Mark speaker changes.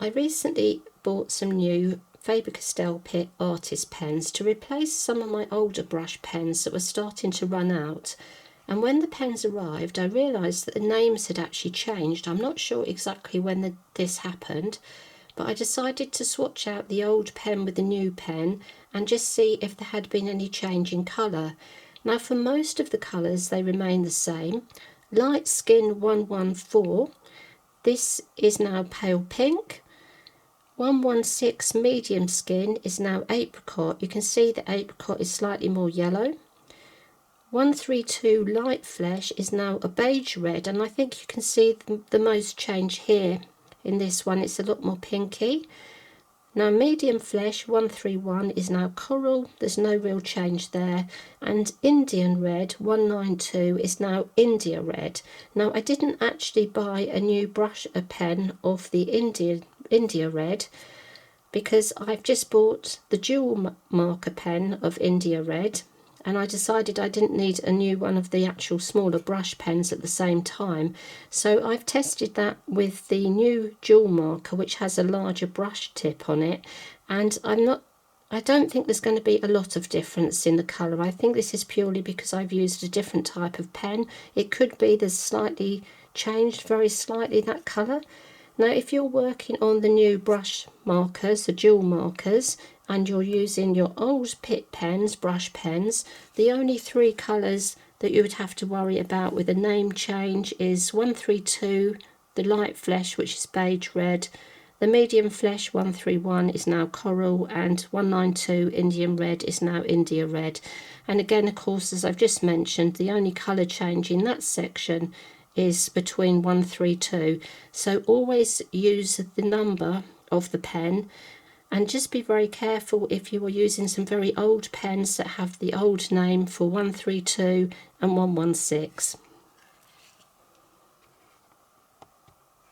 Speaker 1: I recently bought some new Faber-Castell Pitt Artist Pens to replace some of my older brush pens that were starting to run out. And when the pens arrived, I realised that the names had actually changed. I'm not sure exactly when this happened, but I decided to swatch out the old pen with the new pen and just see if there had been any change in colour. Now, for most of the colours, they remain the same. Light Skin 114, this is now pale pink. 116 medium skin is now apricot. You can see the apricot is slightly more yellow. 132 light flesh is now a beige red, and I think you can see the most change here. In this one it's a lot more pinky. Now medium flesh 131 is now coral, there's no real change there, and Indian red 192 is now India red. Now I didn't actually buy a new brush pen of the India red because I've just bought the dual marker pen of India red, and I decided I didn't need a new one of the actual smaller brush pens at the same time. So I've tested that with the new dual marker, which has a larger brush tip on it, and I don't think there's going to be a lot of difference in the colour. I think this is purely because I've used a different type of pen. It could be there's slightly changed, very slightly, that colour. Now if you're working on the new brush markers, the dual markers, and you're using your old Pitt pens, brush pens, the only three colours that you would have to worry about with a name change is 132, the light flesh, which is beige red, the medium flesh 131 is now coral, and 192 Indian red is now India red. And again, of course, as I've just mentioned, the only colour change in that section is between 132. So always use the number of the pen, and just be very careful if you are using some very old pens that have the old name for 132 and 116.